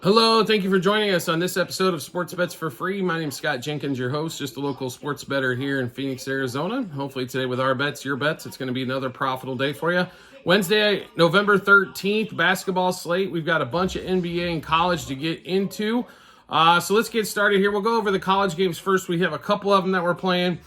Hello, thank you for joining us on this episode of Sports Bets for Free. My name is Scott Jenkins, your host, just a local sports bettor here in Phoenix, Arizona. Hopefully today with our bets, your bets, it's going to be another profitable day for you. Wednesday, November 13th, basketball slate. We've got a bunch of NBA and college to get into. So let's get started here. We'll go over the college games first. We have a couple of them that we're playing.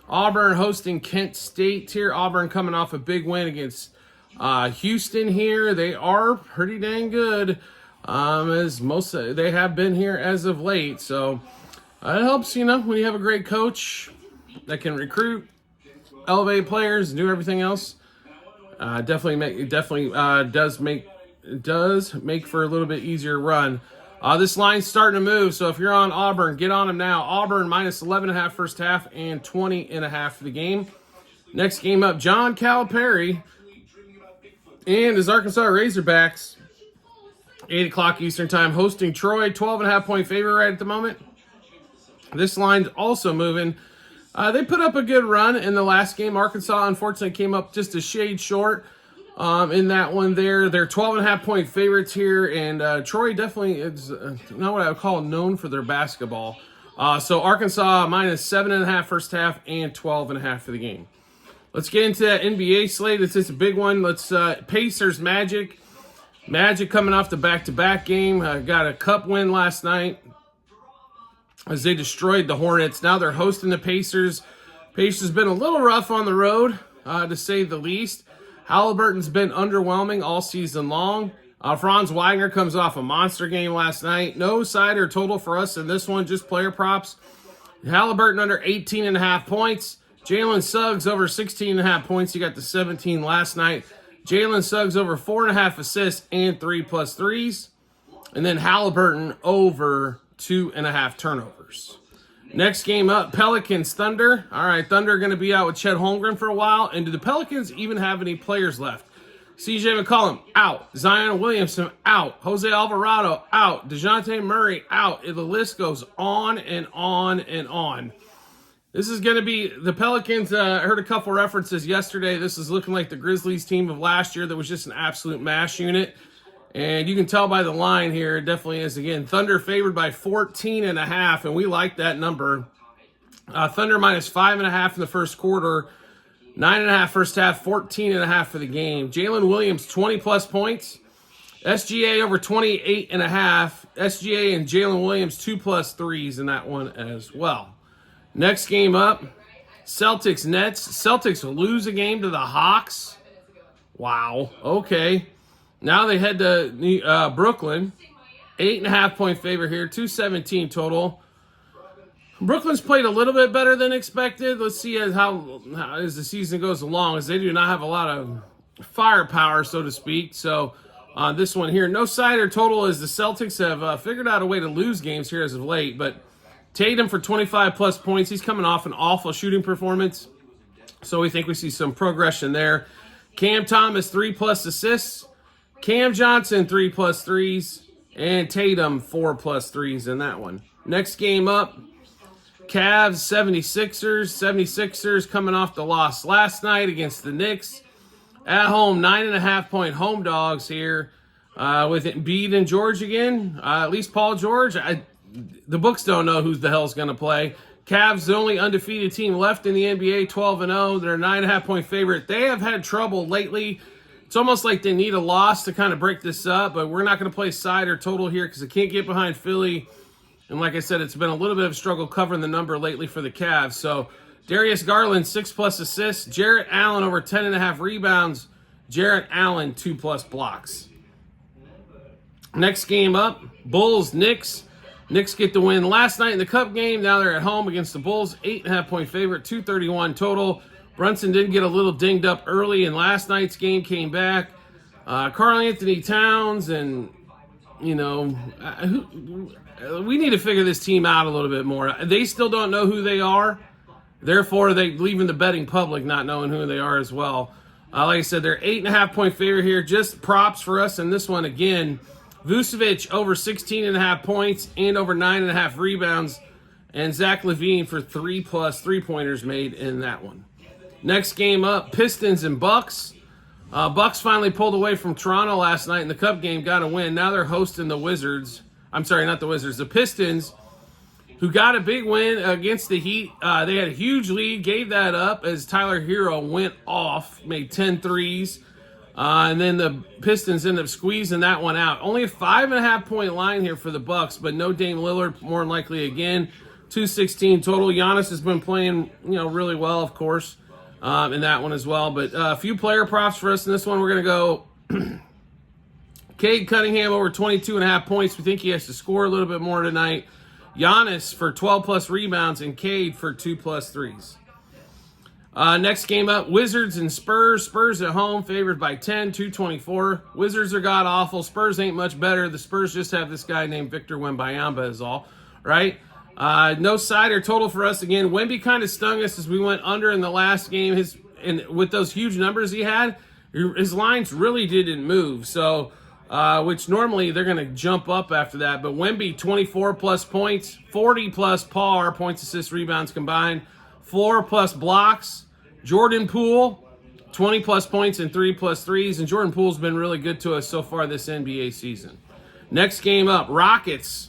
Auburn hosting Kent State here. Auburn coming off a big win against Houston here. They are pretty dang good. As most they have been here as of late, so it helps, when you have a great coach that can recruit, elevate players, do everything else. Does make for a little bit easier run. This line's starting to move, so if you're on Auburn, get on them now. Auburn minus 11.5 first half and 20.5 for the game. Next game up, John Calipari and his Arkansas Razorbacks. 8 o'clock Eastern time, hosting Troy, 12.5 point favorite right at the moment. This line's also moving. They put up a good run in the last game. Arkansas, unfortunately, came up just a shade short in that one there. They're 12.5 point favorites here, and Troy definitely is not what I would call known for their basketball. So Arkansas minus 7.5 first half and 12.5 for the game. Let's get into that NBA slate. It's just a big one. Let's Pacers Magic. Magic coming off the back-to-back game. Got a cup win last night as they destroyed the Hornets. Now they're hosting the Pacers. Pacers been a little rough on the road, to say the least. Halliburton's been underwhelming all season long. Franz Wagner comes off a monster game last night. No side or total for us in this one, just player props. Halliburton under 18.5 points. Jalen Suggs over 16.5 points. He got the 17 last night. Jalen Suggs over 4.5 assists and 3+ threes. And then Halliburton over 2.5 turnovers. Next game up, Pelicans Thunder. All right, Thunder are going to be out with Chet Holmgren for a while. And do the Pelicans even have any players left? CJ McCollum, out. Zion Williamson, out. Jose Alvarado, out. DeJounte Murray, out. The list goes on and on and on. This is going to be the Pelicans. I heard a couple references yesterday. This is looking like the Grizzlies team of last year that was just an absolute mash unit. And you can tell by the line here, it definitely is. Again, Thunder favored by 14.5, and we like that number. Thunder minus 5.5 in the first quarter, 9.5 first half, 14.5 for the game. Jalen Williams, 20+ points. SGA over 28.5. SGA and Jalen Williams, 2+ threes in that one as well. Next game up, Celtics Nets. Celtics lose a game to the Hawks. Wow. Okay. Now they head to Brooklyn. 8.5 point favorite here. 217 total. Brooklyn's played a little bit better than expected. Let's see how as the season goes along, as they do not have a lot of firepower, so to speak. So this one here, no side or total, as the Celtics have figured out a way to lose games here as of late, but Tatum for 25+ points. He's coming off an awful shooting performance, so we think we see some progression there. Cam Thomas, 3+ assists. Cam Johnson, 3+ threes. And Tatum, 4+ threes in that one. Next game up, Cavs, 76ers. 76ers coming off the loss last night against the Knicks. At home, 9.5 point home dogs here with Embiid and George again. At least Paul George. The books don't know who the hell's going to play. Cavs, the only undefeated team left in the NBA, 12-0. They're a 9.5 point favorite. They have had trouble lately. It's almost like they need a loss to kind of break this up, but we're not going to play side or total here because they can't get behind Philly. And like I said, it's been a little bit of a struggle covering the number lately for the Cavs. So Darius Garland, 6+ assists. Jarrett Allen over 10.5 rebounds. Jarrett Allen, 2+ blocks. Next game up, Bulls, Knicks. Knicks get the win last night in the Cup game. Now they're at home against the Bulls. 8.5 point favorite, 231 total. Brunson did get a little dinged up early in last night's game, came back. Karl Anthony Towns, and, we need to figure this team out a little bit more. They still don't know who they are. Therefore, they leaving the betting public not knowing who they are as well. Like I said, they're 8.5 point favorite here. Just props for us in this one again. Vucevic over 16.5 points and over 9.5 rebounds. And Zach LaVine for 3+ 3-pointers made in that one. Next game up, Pistons and Bucks. Bucks finally pulled away from Toronto last night in the Cup game, got a win. Now they're hosting the Wizards. I'm sorry, not the Wizards, the Pistons, who got a big win against the Heat. They had a huge lead, gave that up as Tyler Hero went off, made 10 threes. And then the Pistons ended up squeezing that one out. Only a 5.5-point line here for the Bucks, but no Dame Lillard, more than likely again. 216 total. Giannis has been playing, really well, of course, in that one as well. But a few player props for us in this one. We're going to go Cade Cunningham over 22.5 points. We think he has to score a little bit more tonight. Giannis for 12-plus rebounds and Cade for 2+ threes. Next game up, Wizards and Spurs. Spurs at home, favored by 10, 224. Wizards are god-awful. Spurs ain't much better. The Spurs just have this guy named Victor Wembanyama is all, right? No side or total for us again. Wemby kind of stung us as we went under in the last game. With those huge numbers he had, his lines really didn't move. So, which normally they're going to jump up after that. But Wemby, 24-plus points, 40-plus par, points, assists, rebounds combined, 4+ blocks. Jordan Poole, 20-plus points and 3+ threes. And Jordan Poole's been really good to us so far this NBA season. Next game up, Rockets.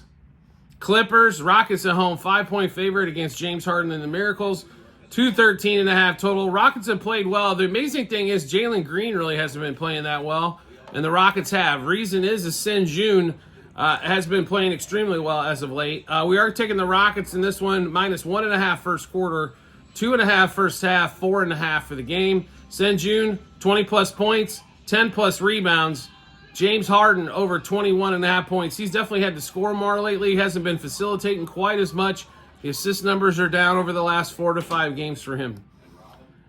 Clippers. Rockets at home, 5-point favorite against James Harden and the Miracles. 213.5 total. Rockets have played well. The amazing thing is Jalen Green really hasn't been playing that well, and the Rockets have. Reason is Sengun has been playing extremely well as of late. We are taking the Rockets in this one, -1.5 first quarter, 2.5 first half, 4.5 for the game. Sengun, 20-plus points, 10-plus rebounds. James Harden over 21.5 points. He's definitely had to score more lately. He hasn't been facilitating quite as much. The assist numbers are down over the last 4 to 5 games for him.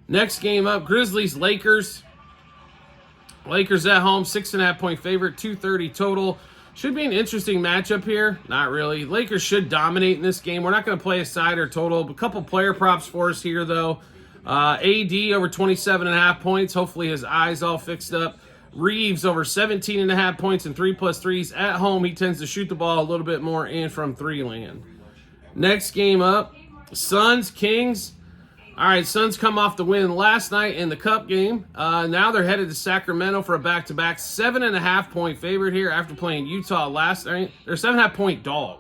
Next game up, Grizzlies, Lakers. Lakers at home, 6.5-point favorite, 230 total. Should be an interesting matchup here. Not really. Lakers should dominate in this game. We're not going to play a side or total. A couple player props for us here, though. AD over 27.5 points. Hopefully his eyes all fixed up. Reeves over 17.5 points and 3+ threes. At home, he tends to shoot the ball a little bit more and from three land. Next game up, Suns, Kings. All right, Suns come off the win last night in the Cup game. Now they're headed to Sacramento for a back-to-back. 7.5-point favorite here after playing Utah last night. They're 7.5-point dog.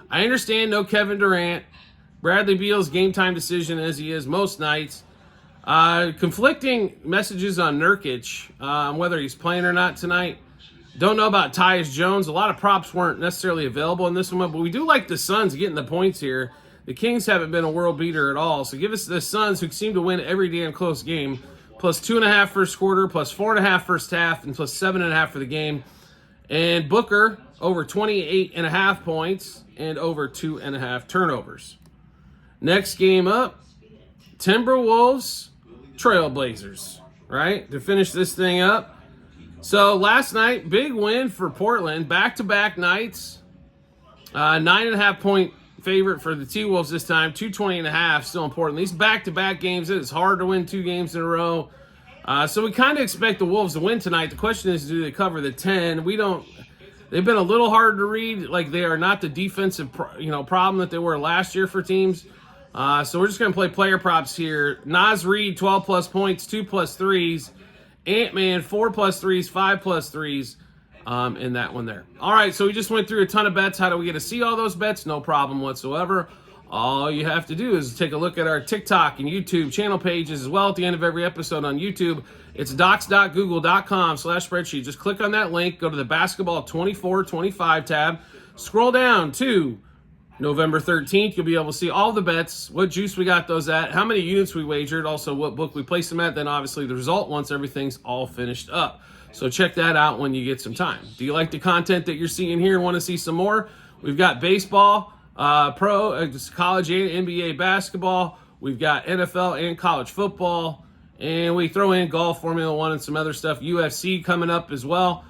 I understand no Kevin Durant. Bradley Beal's game-time decision as he is most nights. Conflicting messages on Nurkic, whether he's playing or not tonight. Don't know about Tyus Jones. A lot of props weren't necessarily available in this one, but we do like the Suns getting the points here. The Kings haven't been a world beater at all, so give us the Suns, who seem to win every damn close game, +2.5 first quarter, +4.5 first half, and +7.5 for the game. And Booker over 28.5 points and over 2.5 turnovers. Next game up, Timberwolves, Trailblazers, right, to finish this thing up. So last night, big win for Portland, back-to-back nights, 9.5-point favorite for the T-Wolves this time, 220.5, still important. These back-to-back games, it is hard to win 2 games in a row. So we kind of expect the Wolves to win tonight. The question is, do they cover the 10? They've been a little hard to read. Like, they are not the defensive problem that they were last year for teams. So we're just going to play player props here. Naz Reid, 12-plus points, 2+ threes. Ant-Man, 4+ threes, 5+ threes in that one there. All right, so we just went through a ton of bets. How do we get to see all those bets? No problem whatsoever. All you have to do is take a look at our TikTok and YouTube channel pages as well at the end of every episode on YouTube. It's docs.google.com/spreadsheet. Just click on that link, go to the Basketball 24-25 tab, scroll down to November 13th. You'll be able to see all the bets, what juice we got those at, how many units we wagered, also what book we placed them at, then obviously the result once everything's all finished up. So check that out when you get some time. Do you like the content that you're seeing here and want to see some more? We've got baseball, college and NBA basketball. We've got NFL and college football. And we throw in golf, Formula One, and some other stuff. UFC coming up as well.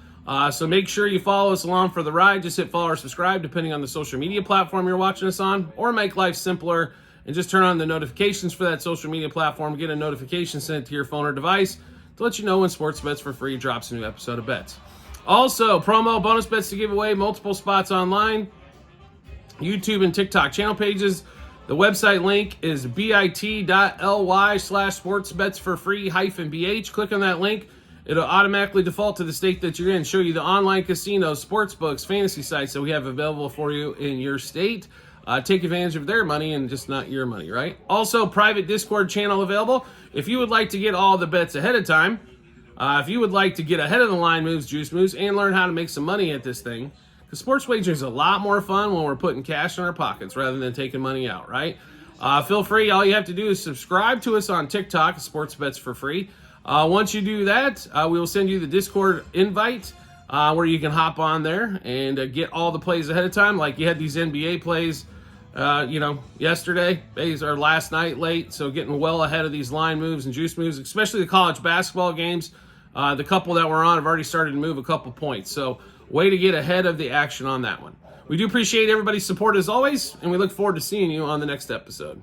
So make sure you follow us along for the ride. Just hit follow or subscribe depending on the social media platform you're watching us on, or make life simpler and just turn on the notifications for that social media platform. Get a notification sent to your phone or device to let you know when Sports Bets for Free drops a new episode of bets. Also, promo bonus bets to give away, multiple spots online, YouTube and TikTok channel pages. The website link is bit.ly/sportsbetsforfree-bh. Click on that link It'll automatically default to the state that you're in, show you the online casinos, sports books, fantasy sites that we have available for you in your state. Take advantage of their money and just not your money, right? Also, private Discord channel available. If you would like to get all the bets ahead of time, if you would like to get ahead of the line moves, juice moves, and learn how to make some money at this thing, because sports wagering is a lot more fun when we're putting cash in our pockets rather than taking money out, right? Feel free. All you have to do is subscribe to us on TikTok, Sports Bets for Free. Once you do that, we will send you the Discord invite where you can hop on there and get all the plays ahead of time. Like you had these NBA plays, yesterday, or last night late. So getting well ahead of these line moves and juice moves, especially the college basketball games. The couple that we're on have already started to move a couple points. So way to get ahead of the action on that one. We do appreciate everybody's support as always, and we look forward to seeing you on the next episode.